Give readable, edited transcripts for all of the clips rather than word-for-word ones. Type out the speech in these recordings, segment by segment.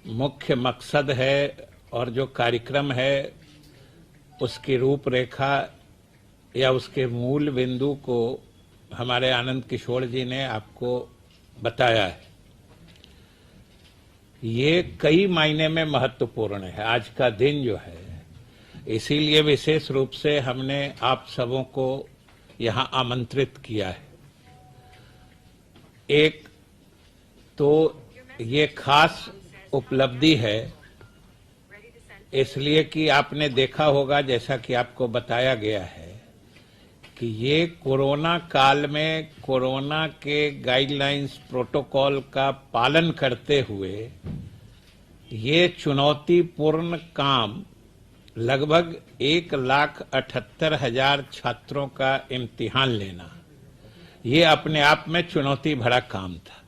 मुख्य मकसद है और जो कार्यक्रम है उसकी रूपरेखा या उसके मूल बिंदु को हमारे आनंद किशोर जी ने आपको बताया है। ये कई मायने में महत्वपूर्ण है आज का दिन जो है, इसीलिए विशेष रूप से हमने आप सबों को यहां आमंत्रित किया है। एक तो ये खास उपलब्धि है इसलिए कि आपने देखा होगा, जैसा कि आपको बताया गया है, कि ये कोरोना काल में कोरोना के गाइडलाइंस प्रोटोकॉल का पालन करते हुए ये चुनौतीपूर्ण काम लगभग 1,78,000 छात्रों का इम्तिहान लेना, ये अपने आप में चुनौती भरा काम था।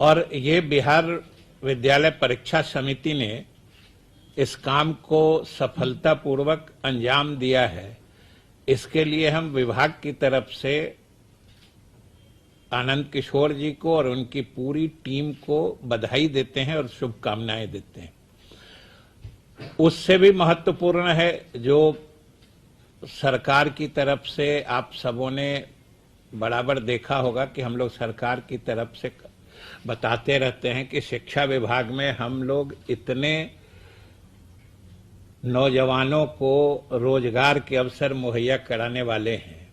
और ये बिहार विद्यालय परीक्षा समिति ने इस काम को सफलतापूर्वक अंजाम दिया है। इसके लिए हम विभाग की तरफ से आनंद किशोर जी को और उनकी पूरी टीम को बधाई देते हैं और शुभकामनाएं देते हैं। उससे भी महत्वपूर्ण है जो सरकार की तरफ से आप सबों ने बराबर देखा होगा कि हम लोग सरकार की तरफ से बताते रहते हैं कि शिक्षा विभाग में हम लोग इतने नौजवानों को रोजगार के अवसर मुहैया कराने वाले हैं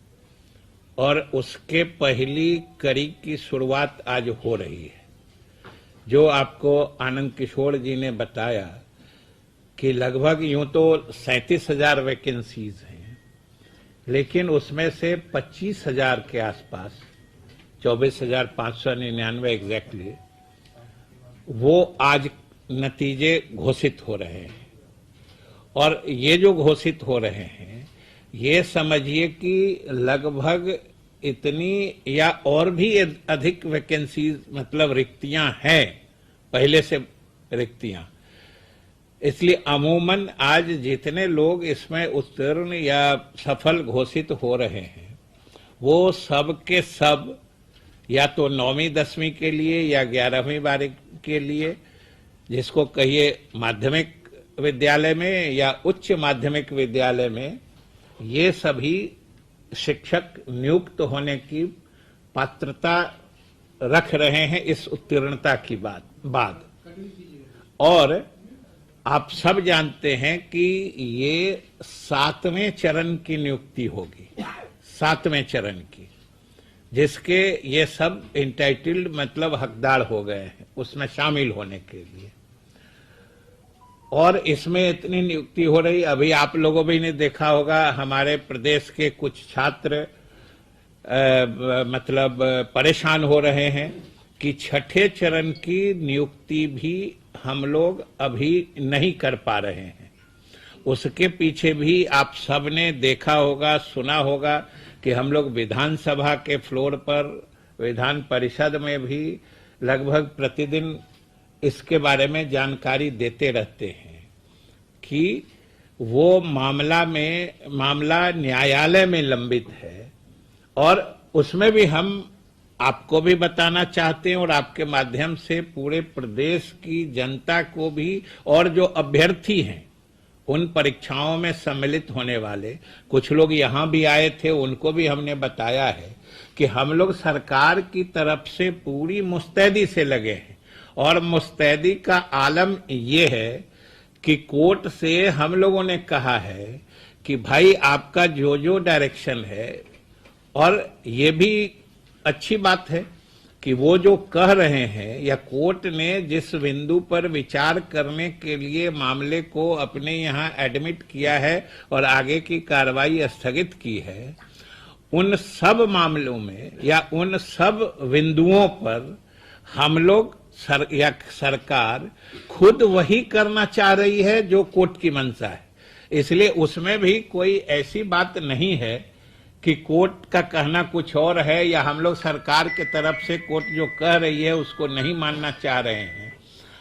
और उसके पहली कड़ी की शुरुआत आज हो रही है। जो आपको आनंद किशोर जी ने बताया कि लगभग यूं तो 37,000 वैकेंसीज हैं, लेकिन उसमें से 25,000 के आसपास 24,599 एग्जैक्टली वो आज नतीजे घोषित हो रहे हैं। और ये जो घोषित हो रहे हैं, ये समझिए कि लगभग इतनी या और भी अधिक वैकेंसीज, मतलब रिक्तियां हैं, पहले से रिक्तियां। इसलिए अमूमन आज जितने लोग इसमें उत्तीर्ण या सफल घोषित हो रहे हैं वो सब के सब या तो 9वीं 10वीं के लिए या 11वीं 12वीं के लिए, जिसको कहिए माध्यमिक विद्यालय में या उच्च माध्यमिक विद्यालय में, ये सभी शिक्षक नियुक्त होने की पात्रता रख रहे हैं इस उत्तीर्णता की बाद। और आप सब जानते हैं कि ये 7वें चरण की नियुक्ति होगी, 7वें चरण की, जिसके ये सब इंटाइटल्ड मतलब हकदार हो गए हैं उसमें शामिल होने के लिए। और इसमें इतनी नियुक्ति हो रही, अभी आप लोगों भी ने देखा होगा हमारे प्रदेश के कुछ छात्र मतलब परेशान हो रहे हैं कि 6ठे चरण की नियुक्ति भी हम लोग अभी नहीं कर पा रहे हैं। उसके पीछे भी आप सबने देखा होगा, सुना होगा कि हम लोग विधानसभा के फ्लोर पर, विधान परिषद में भी लगभग प्रतिदिन इसके बारे में जानकारी देते रहते हैं कि वो मामला न्यायालय में लंबित है। और उसमें भी हम आपको भी बताना चाहते हैं और आपके माध्यम से पूरे प्रदेश की जनता को भी, और जो अभ्यर्थी हैं उन परीक्षाओं में सम्मिलित होने वाले कुछ लोग यहाँ भी आए थे, उनको भी हमने बताया है कि हम लोग सरकार की तरफ से पूरी मुस्तैदी से लगे हैं। और मुस्तैदी का आलम ये है कि कोर्ट से हम लोगों ने कहा है कि भाई आपका जो जो डायरेक्शन है, और ये भी अच्छी बात है कि वो जो कह रहे हैं या कोर्ट ने जिस बिंदु पर विचार करने के लिए मामले को अपने यहाँ एडमिट किया है और आगे की कार्रवाई स्थगित की है, उन सब मामलों में या उन सब बिंदुओं पर हम लोग सरकार खुद वही करना चाह रही है जो कोर्ट की मंशा है। इसलिए उसमें भी कोई ऐसी बात नहीं है कि कोर्ट का कहना कुछ और है या हम लोग सरकार के तरफ से कोर्ट जो कह रही है उसको नहीं मानना चाह रहे हैं।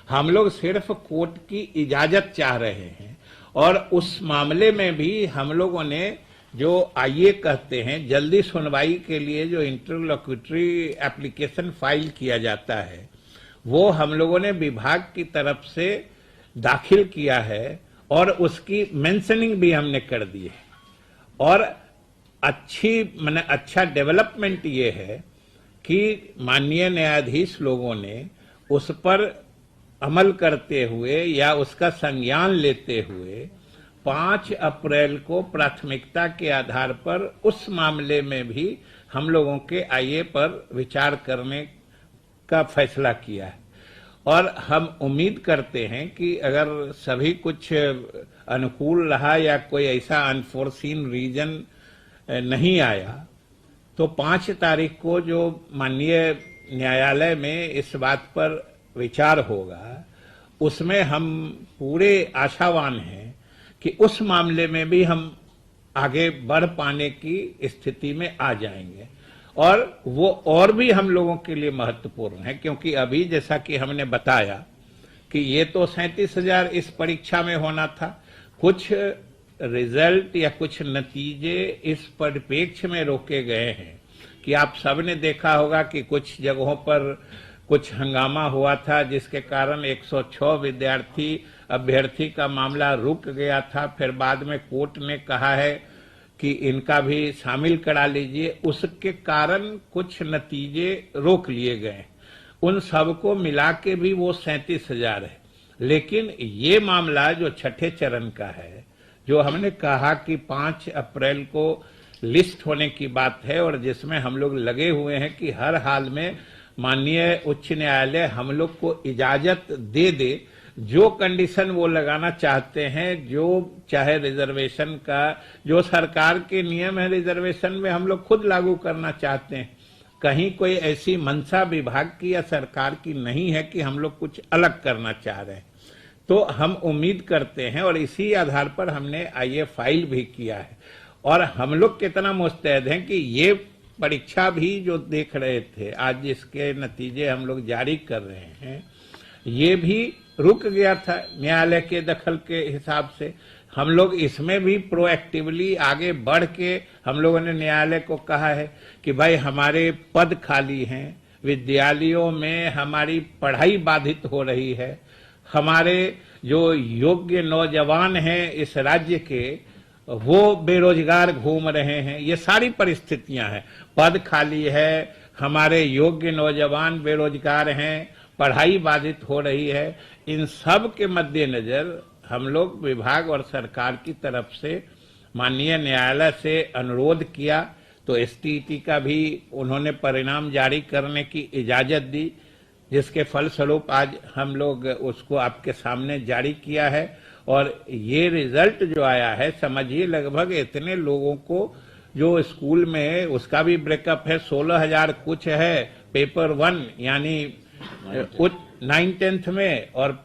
हम लोग सिर्फ कोर्ट की इजाजत चाह रहे हैं। और उस मामले में भी हम लोगों ने जो आइए कहते हैं जल्दी सुनवाई के लिए जो इंटरलोक्यूटरी एप्लीकेशन फाइल किया जाता है, वो हम लोगों ने विभाग की तरफ से दाखिल किया है और उसकी मेंशनिंग भी हमने कर दी है। और अच्छा डेवलपमेंट ये है कि माननीय न्यायाधीश लोगों ने उस पर अमल करते हुए या उसका संज्ञान लेते हुए 5 अप्रैल को प्राथमिकता के आधार पर उस मामले में भी हम लोगों के आईए पर विचार करने का फैसला किया है। और हम उम्मीद करते हैं कि अगर सभी कुछ अनुकूल रहा या कोई ऐसा अनफोर्सीन रीजन नहीं आया तो 5 तारीख को जो माननीय न्यायालय में इस बात पर विचार होगा उसमें हम पूरे आशावान हैं कि उस मामले में भी हम आगे बढ़ पाने की स्थिति में आ जाएंगे। और वो और भी हम लोगों के लिए महत्वपूर्ण है क्योंकि अभी जैसा कि हमने बताया कि ये तो 37,000 इस परीक्षा में होना था। कुछ रिजल्ट या कुछ नतीजे इस परिप्रेक्ष्य में रोके गए हैं कि आप सबने देखा होगा कि कुछ जगहों पर कुछ हंगामा हुआ था जिसके कारण 106 अभ्यर्थी का मामला रुक गया था। फिर बाद में कोर्ट ने कहा है कि इनका भी शामिल करा लीजिए, उसके कारण कुछ नतीजे रोक लिए गए। उन सबको मिला के भी वो 37,000 है। लेकिन ये मामला जो छठे चरण का है, जो हमने कहा कि 5 अप्रैल को लिस्ट होने की बात है और जिसमें हम लोग लगे हुए हैं कि हर हाल में माननीय उच्च न्यायालय हम लोग को इजाजत दे दे, जो कंडीशन वो लगाना चाहते हैं, जो चाहे रिजर्वेशन का जो सरकार के नियम है रिजर्वेशन में हम लोग खुद लागू करना चाहते हैं। कहीं कोई ऐसी मंशा विभाग की या सरकार की नहीं है कि हम लोग कुछ अलग करना चाह रहे हैं। तो हम उम्मीद करते हैं और इसी आधार पर हमने आईए फाइल भी किया है। और हम लोग कितना मुस्तैद हैं कि ये परीक्षा भी जो देख रहे थे, आज जिसके नतीजे हम लोग जारी कर रहे हैं, ये भी रुक गया था न्यायालय के दखल के हिसाब से। हम लोग इसमें भी प्रोएक्टिवली आगे बढ़ के हम लोगों ने न्यायालय को कहा है कि भाई हमारे पद खाली हैं, विद्यालयों में हमारी पढ़ाई बाधित हो रही है, हमारे जो योग्य नौजवान हैं इस राज्य के वो बेरोजगार घूम रहे हैं। ये सारी परिस्थितियां हैं, पद खाली है, हमारे योग्य नौजवान बेरोजगार हैं, पढ़ाई बाधित हो रही है। इन सब के मद्देनजर हम लोग विभाग और सरकार की तरफ से माननीय न्यायालय से अनुरोध किया तो एसटीईटी का भी उन्होंने परिणाम जारी करने की इजाजत दी, जिसके फलस्वरूप आज हम लोग उसको आपके सामने जारी किया है। और ये रिजल्ट जो आया है, समझिए लगभग इतने लोगों को जो स्कूल में उसका भी ब्रेकअप है, 16,000 कुछ है पेपर 1 यानी 9th-10th में, और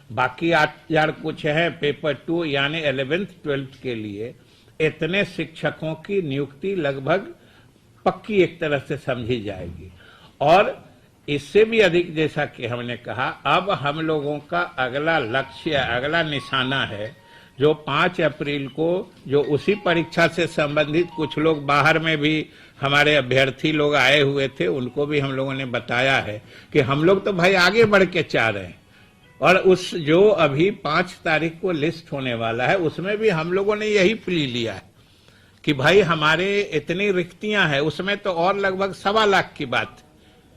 बाकी 8,000 कुछ है पेपर 2 यानी 11th-12th के लिए। इतने शिक्षकों की नियुक्ति लगभग पक्की एक तरह से समझी जाएगी। और इससे भी अधिक, जैसा कि हमने कहा, अब हम लोगों का अगला लक्ष्य, अगला निशाना है जो 5 अप्रैल को जो उसी परीक्षा से संबंधित कुछ लोग बाहर में भी हमारे अभ्यर्थी लोग आए हुए थे, उनको भी हम लोगों ने बताया है कि हम लोग तो भाई आगे बढ़ के चाह रहे हैं। और उस जो अभी 5 तारीख को लिस्ट होने वाला है उसमें भी हम लोगों ने यही प्ली लिया है कि भाई हमारे इतनी रिक्तियां हैं, उसमें तो और लगभग 1.25 लाख की बात,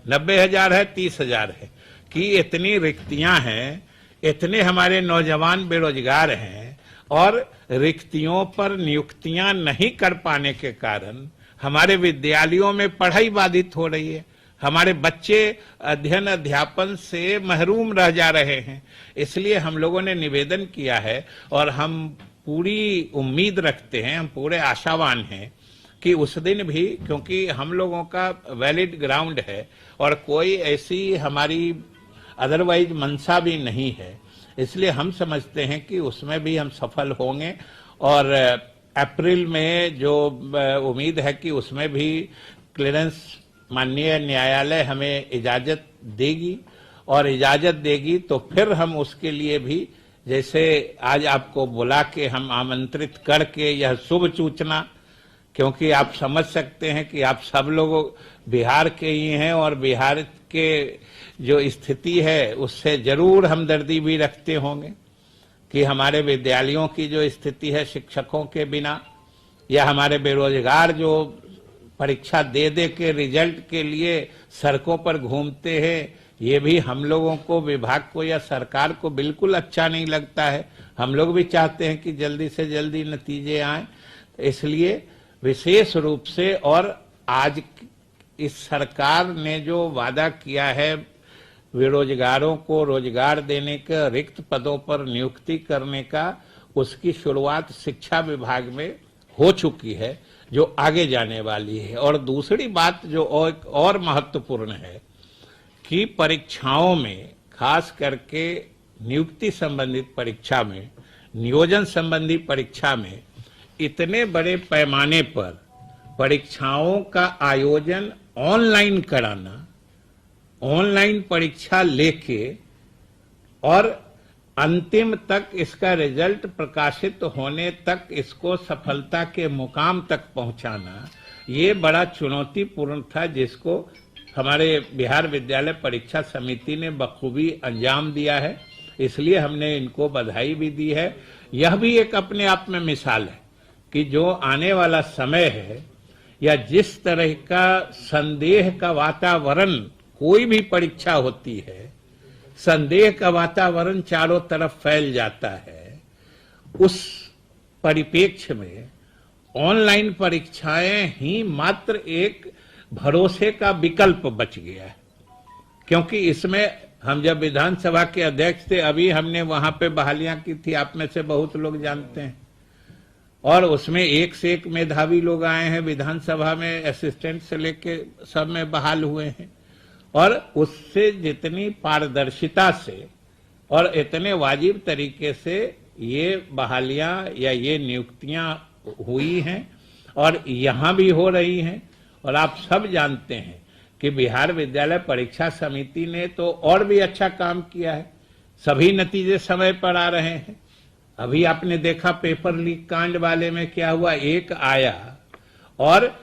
90,000 है, 30,000 है कि इतनी रिक्तियां हैं, इतने हमारे नौजवान बेरोजगार हैं और रिक्तियों पर नियुक्तियां नहीं कर पाने के कारण हमारे विद्यालयों में पढ़ाई बाधित हो रही है, हमारे बच्चे अध्ययन अध्यापन से महरूम रह जा रहे हैं। इसलिए हम लोगों ने निवेदन किया है और हम पूरी उम्मीद रखते हैं, हम पूरे आशावान हैं कि उस दिन भी, क्योंकि हम लोगों का वैलिड ग्राउंड है और कोई ऐसी हमारी अदरवाइज मंशा भी नहीं है, इसलिए हम समझते हैं कि उसमें भी हम सफल होंगे। और अप्रैल में जो उम्मीद है कि उसमें भी क्लियरेंस माननीय न्यायालय हमें इजाजत देगी, और इजाजत देगी तो फिर हम उसके लिए भी, जैसे आज आपको बुला के हम आमंत्रित करके यह शुभ सूचना क्योंकि आप समझ सकते हैं कि आप सब लोग बिहार के ही हैं और बिहार के जो स्थिति है उससे जरूर हमदर्दी भी रखते होंगे कि हमारे विद्यालयों की जो स्थिति है शिक्षकों के बिना, या हमारे बेरोजगार जो परीक्षा दे दे के रिजल्ट के लिए सड़कों पर घूमते हैं, ये भी हम लोगों को, विभाग को या सरकार को बिल्कुल अच्छा नहीं लगता है। हम लोग भी चाहते हैं कि जल्दी से जल्दी नतीजे आए। इसलिए विशेष रूप से, और आज इस सरकार ने जो वादा किया है बेरोजगारों को रोजगार देने का, रिक्त पदों पर नियुक्ति करने का, उसकी शुरुआत शिक्षा विभाग में हो चुकी है, जो आगे जाने वाली है। और दूसरी बात जो और महत्वपूर्ण है कि परीक्षाओं में, खास करके नियुक्ति संबंधित परीक्षा में, नियोजन संबंधी परीक्षा में, इतने बड़े पैमाने पर परीक्षाओं का आयोजन ऑनलाइन कराना, ऑनलाइन परीक्षा लेके और अंतिम तक इसका रिजल्ट प्रकाशित होने तक इसको सफलता के मुकाम तक पहुंचाना, ये बड़ा चुनौतीपूर्ण था, जिसको हमारे बिहार विद्यालय परीक्षा समिति ने बखूबी अंजाम दिया है। इसलिए हमने इनको बधाई भी दी है। यह भी एक अपने आप में मिसाल है कि जो आने वाला समय है, या जिस तरह का संदेह का वातावरण कोई भी परीक्षा होती है, संदेह का वातावरण चारों तरफ फैल जाता है, उस परिप्रेक्ष्य में ऑनलाइन परीक्षाएं ही मात्र एक भरोसे का विकल्प बच गया है। क्योंकि इसमें हम जब विधानसभा के अध्यक्ष थे, अभी हमने वहां पे बहालियां की थी, आप में से बहुत लोग जानते हैं, और उसमें एक से एक मेधावी लोग आए हैं विधानसभा में, असिस्टेंट से लेके सब में बहाल हुए हैं। और उससे जितनी पारदर्शिता से और इतने वाजिब तरीके से ये बहालियां या ये नियुक्तियां हुई हैं और यहां भी हो रही हैं। और आप सब जानते हैं कि बिहार विद्यालय परीक्षा समिति ने तो और भी अच्छा काम किया है। सभी नतीजे समय पर आ रहे हैं। अभी आपने देखा पेपर लीक कांड वाले में क्या हुआ, एक आया और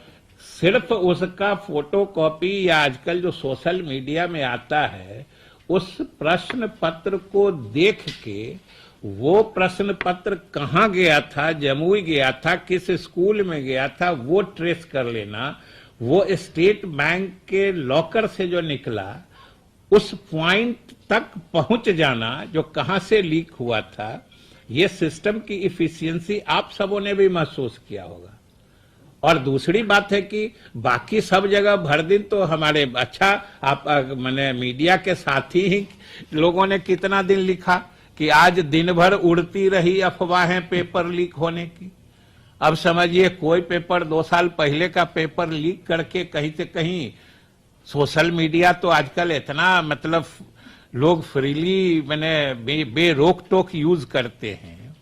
सिर्फ उसका फोटो कॉपी या आजकल जो सोशल मीडिया में आता है, उस प्रश्न पत्र को देख के, वो प्रश्न पत्र कहाँ गया था, जमुई गया था, किस स्कूल में गया था, वो ट्रेस कर लेना, वो स्टेट बैंक के लॉकर से जो निकला उस पॉइंट तक पहुंच जाना जो कहां से लीक हुआ था, ये सिस्टम की इफिशियंसी आप सबों ने भी महसूस किया होगा। और दूसरी बात है कि बाकी सब जगह भर दिन तो हमारे अच्छा, आप मैंने मीडिया के साथी ही लोगों ने कितना दिन लिखा कि आज दिन भर उड़ती रही अफवाहें पेपर लीक होने की। अब समझिए कोई पेपर 2 साल पहले का पेपर लीक करके कहीं से कहीं, सोशल मीडिया तो आजकल इतना मतलब लोग फ्रीली मैंने बेरोक टोक यूज करते हैं,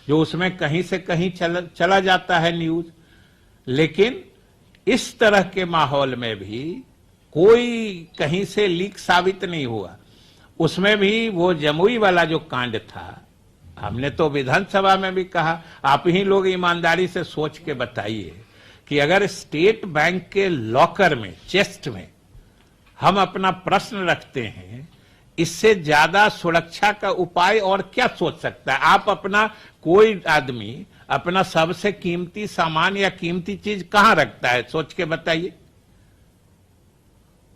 जो उसमें कहीं से कहीं चला जाता है न्यूज। लेकिन इस तरह के माहौल में भी कोई कहीं से लीक साबित नहीं हुआ। उसमें भी वो जमुई वाला जो कांड था, हमने तो विधानसभा में भी कहा, आप ही लोग ईमानदारी से सोच के बताइए कि अगर स्टेट बैंक के लॉकर में, चेस्ट में हम अपना प्रश्न रखते हैं, इससे ज्यादा सुरक्षा का उपाय और क्या सोच सकता है? आप अपना, कोई आदमी अपना सबसे कीमती सामान या कीमती चीज कहां रखता है, सोच के बताइए।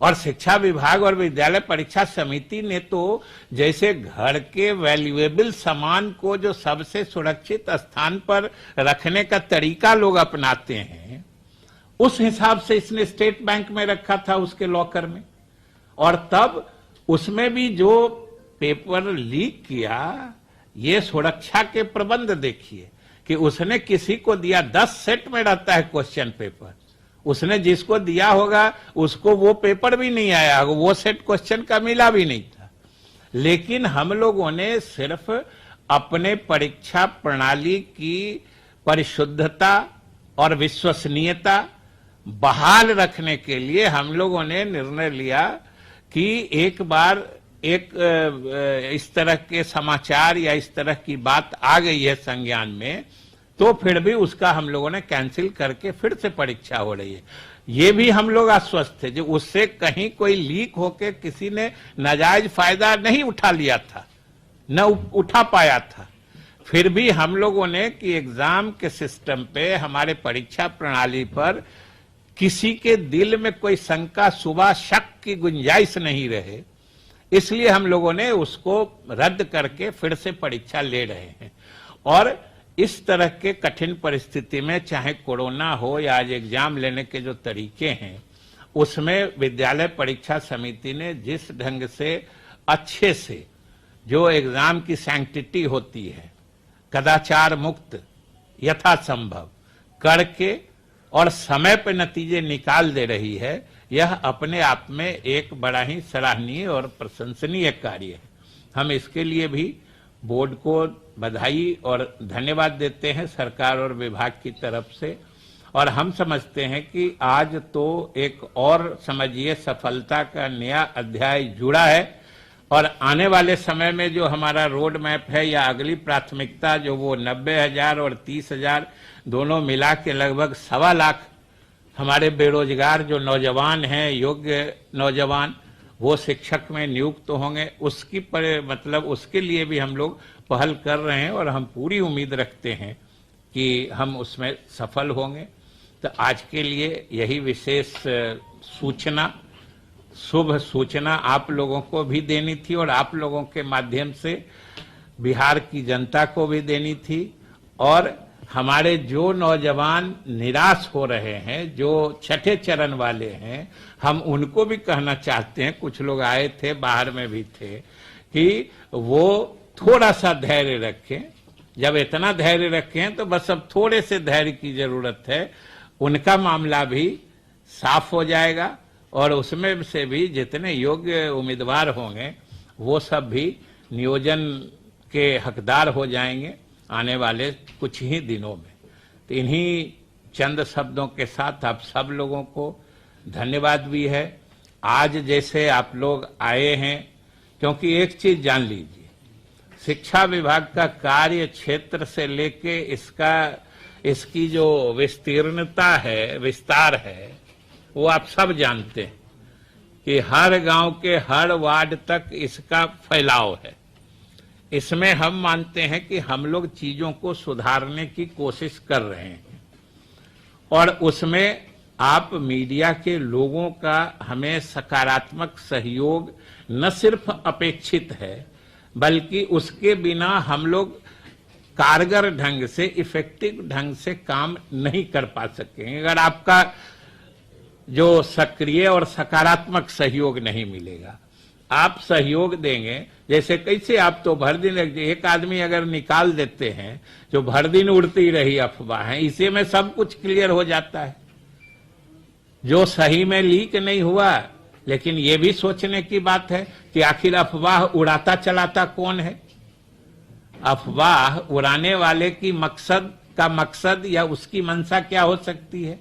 और शिक्षा विभाग और विद्यालय परीक्षा समिति ने तो जैसे घर के वैल्यूएबल सामान को जो सबसे सुरक्षित स्थान पर रखने का तरीका लोग अपनाते हैं, उस हिसाब से इसने स्टेट बैंक में रखा था उसके लॉकर में। और तब उसमें भी जो पेपर लीक किया, ये सुरक्षा के प्रबंध देखिए कि उसने किसी को दिया, 10 सेट में रहता है क्वेश्चन पेपर, उसने जिसको दिया होगा उसको वो पेपर भी नहीं आया होगा, वो सेट क्वेश्चन का मिला भी नहीं था। लेकिन हम लोगों ने सिर्फ अपने परीक्षा प्रणाली की परिशुद्धता और विश्वसनीयता बहाल रखने के लिए हम लोगों ने निर्णय लिया कि एक बार इस तरह के समाचार या इस तरह की बात आ गई है संज्ञान में, तो फिर भी उसका हम लोगों ने कैंसिल करके फिर से परीक्षा हो रही है। ये भी हम लोग आश्वस्त थे जो उससे कहीं कोई लीक होके किसी ने नाजायज फायदा नहीं उठा लिया था, न उठा पाया था। फिर भी हम लोगों ने कि एग्जाम के सिस्टम पे, हमारे परीक्षा प्रणाली पर किसी के दिल में कोई शंका, शुबा, शक की गुंजाइश नहीं रहे, इसलिए हम लोगों ने उसको रद्द करके फिर से परीक्षा ले रहे हैं। और इस तरह के कठिन परिस्थिति में, चाहे कोरोना हो या आज एग्जाम लेने के जो तरीके हैं, उसमें विद्यालय परीक्षा समिति ने जिस ढंग से अच्छे से जो एग्जाम की सैंक्टिटी होती है, कदाचार मुक्त यथासंभव करके और समय पर नतीजे निकाल दे रही है, यह अपने आप में एक बड़ा ही सराहनीय और प्रशंसनीय कार्य है। हम इसके लिए भी बोर्ड को बधाई और धन्यवाद देते हैं सरकार और विभाग की तरफ से। और हम समझते हैं कि आज तो एक और समझिए सफलता का नया अध्याय जुड़ा है, और आने वाले समय में जो हमारा रोड मैप है या अगली प्राथमिकता जो वो 90,000 और 30,000 दोनों मिला के लगभग 1.25 लाख हमारे बेरोजगार जो नौजवान हैं, योग्य नौजवान, वो शिक्षक में नियुक्त होंगे, उसकी मतलब उसके लिए भी हम लोग पहल कर रहे हैं और हम पूरी उम्मीद रखते हैं कि हम उसमें सफल होंगे। तो आज के लिए यही विशेष सूचना, शुभ सूचना आप लोगों को भी देनी थी और आप लोगों के माध्यम से बिहार की जनता को भी देनी थी। और हमारे जो नौजवान निराश हो रहे हैं, जो छठे चरण वाले हैं, हम उनको भी कहना चाहते हैं, कुछ लोग आए थे, बाहर में भी थे, कि वो थोड़ा सा धैर्य रखें। जब इतना धैर्य रखें तो बस अब थोड़े से धैर्य की जरूरत है, उनका मामला भी साफ हो जाएगा और उसमें से भी जितने योग्य उम्मीदवार होंगे वो सब भी नियोजन के हकदार हो जाएंगे आने वाले कुछ ही दिनों में। तो इन्हीं चंद शब्दों के साथ आप सब लोगों को धन्यवाद भी है। आज जैसे आप लोग आए हैं, क्योंकि एक चीज जान लीजिए, शिक्षा विभाग का कार्य क्षेत्र से लेके इसकी जो विस्तीर्णता है, विस्तार है, वो आप सब जानते हैं कि हर गांव के हर वार्ड तक इसका फैलाव है। इसमें हम मानते हैं कि हम लोग चीजों को सुधारने की कोशिश कर रहे हैं और उसमें आप मीडिया के लोगों का हमें सकारात्मक सहयोग न सिर्फ अपेक्षित है, बल्कि उसके बिना हम लोग कारगर ढंग से, इफेक्टिव ढंग से काम नहीं कर पा सकेंगे अगर आपका जो सक्रिय और सकारात्मक सहयोग नहीं मिलेगा। आप सहयोग देंगे, जैसे कैसे आप तो भर दिन एक आदमी अगर निकाल देते हैं, जो भर दिन उड़ती रही अफवाह है, इसी में सब कुछ क्लियर हो जाता है। जो सही में लीक नहीं हुआ, लेकिन ये भी सोचने की बात है कि आखिर अफवाह उड़ाता चलाता कौन है। अफवाह उड़ाने वाले की मकसद या उसकी मंशा क्या हो सकती है।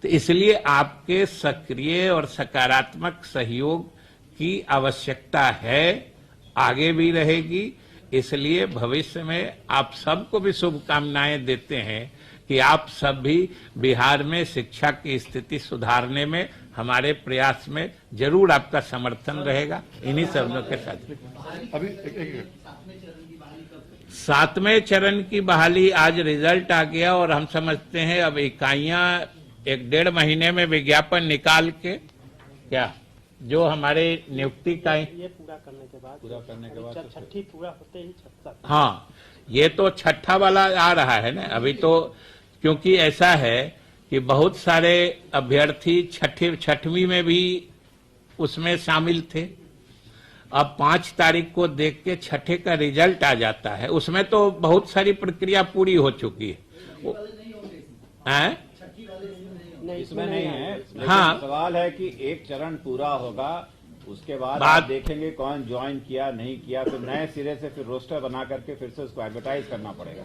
तो इसलिए आपके सक्रिय और सकारात्मक सहयोग की आवश्यकता है, आगे भी रहेगी। इसलिए भविष्य में आप सबको भी शुभकामनाएं देते हैं कि आप सब भी बिहार में शिक्षा की स्थिति सुधारने में हमारे प्रयास में जरूर आपका समर्थन रहेगा। इन्हीं शब्दों के साथ अभी 7वें चरण की बहाली आज रिजल्ट आ गया और हम समझते हैं अब इकाइयां 1-1.5 महीने में विज्ञापन निकाल के क्या जो हमारे नियुक्ति का ये पूरा करने के बाद छठी पूरा होते ही 76। हाँ, ये तो छठा वाला आ रहा है ना अभी तो, क्योंकि ऐसा है कि बहुत सारे अभ्यर्थी छठवीं में भी उसमें शामिल थे। अब 5 तारीख को देख के छठे का रिजल्ट आ जाता है, उसमें तो बहुत सारी प्रक्रिया पूरी हो चुकी है। इसमें नहीं है, लेकिन हाँ, सवाल है कि एक चरण पूरा होगा, उसके बाद आप देखेंगे कौन ज्वाइन किया नहीं किया, फिर नए सिरे से फिर रोस्टर बना करके फिर से उसको एडवर्टाइज करना पड़ेगा।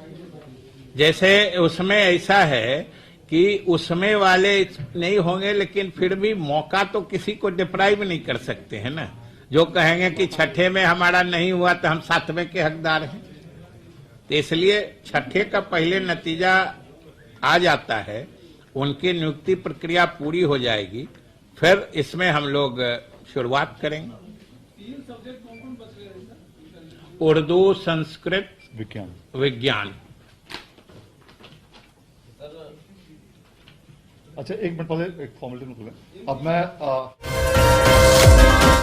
जैसे उसमें ऐसा है कि उसमें वाले नहीं होंगे, लेकिन फिर भी मौका तो किसी को डिप्राइव नहीं कर सकते हैं ना। जो कहेंगे कि छठे में हमारा नहीं हुआ तो हम 7वें के हकदार हैं। तो इसलिए छठे का पहले नतीजा आ जाता है, उनकी नियुक्ति प्रक्रिया पूरी हो जाएगी, फिर इसमें हम लोग शुरुआत करेंगे। उर्दू, संस्कृत, विज्ञान। अच्छा, एक मिनट पहले एक फॉर्मेलिटी में खुले। अब मैं